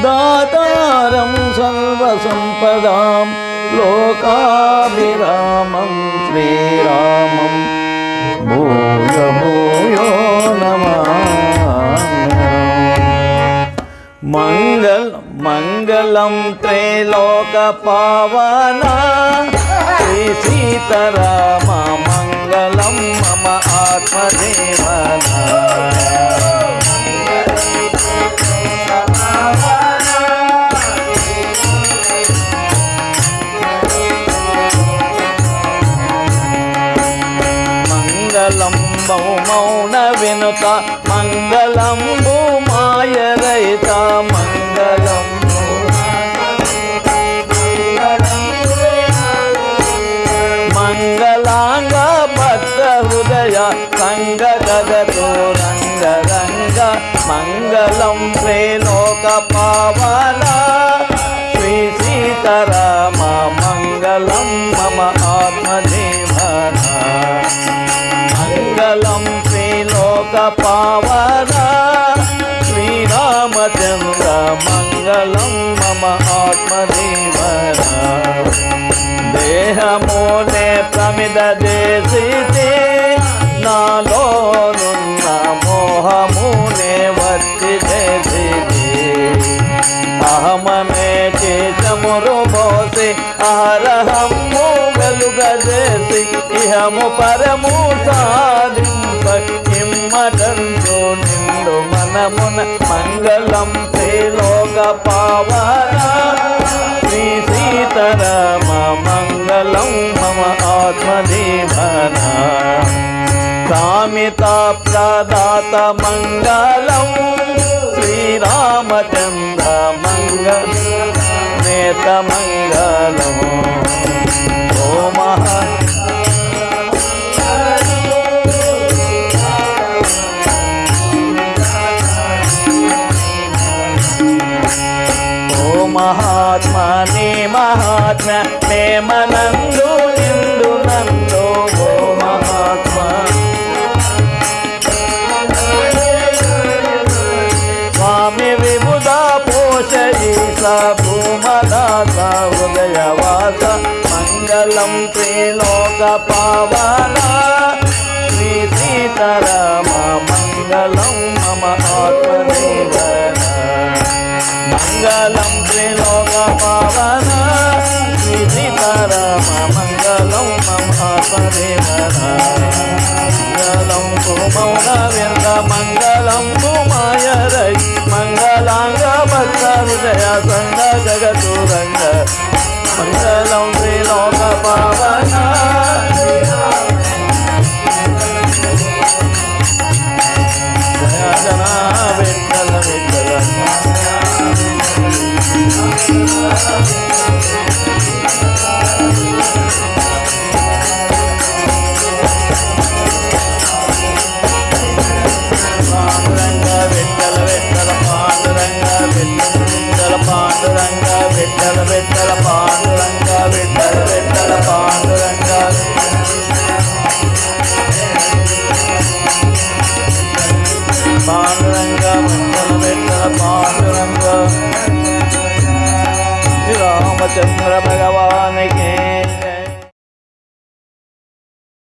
दातारं सर्वसम्पदां लोकाभिरामं श्रीरामं भूयो भूयो नमामि। मङ्गलं त्रैलोकपावना श्री सीताराम मङ्गलं मम आत्मदेवना। मौन विनुत मंगलम भूमाय रहिता मंगलम मंगलांग भक्त हृदय संग गदतो रंग रंग मंगलम त्रैलोक पावना श्री सीताराम मंगलम मम आत्मदेवना। मंगलम त्रैलोकपावना श्रीरामचंद्र मंगलम मम आत्मदेवना। देहमूले प्रमिददेशिते नालोनुन्न मोहमूले वर्तिदेशिते। अहममे चेतमुरुभोसि अहरहं వెలుగజేసి ఇహము పరము సాధింప నిండు మనమున మంగళం త్రైలోక పావన శ్రీ సీతారామ మంగళం మమ ఆత్మదేవన। కామిత ప్రదాత మంగళం శ్రీరామచంద్ర మంగళం నేత మంగళం। महात्मने महात्म्य प्रेमनंदो निंदु नंदो ओ महात्मा। स्वामी विबुधा पोषयी सा भूमदाता हृदयवास मंगलम त्रैलोक पावना श्री सीताराम मंगलम मम आत्मदेवना। मंगलम त्रैलोक पावना श्री सीताराम मंगलम मम आत्मदेवना। मंगलम भूमौन विंद मंगलम भूमाय रहि मंगलांग भक्त हृदय संग जगतु रंग मंगलम त्रैलोक पावना। जय जना विठ्ठल विठ्ठल पांडुरंग विठ्ठल विठ्ठल पांडुरंग विठ्ठल पांडुरंग विठ्ठल विठ्ठल पांडुरंग विठ्ठल विठ्ठल पांडुरंग पांडुरंग विठ्ठल विठ्ठल पांडुरंग। रामचंद्र भगवान के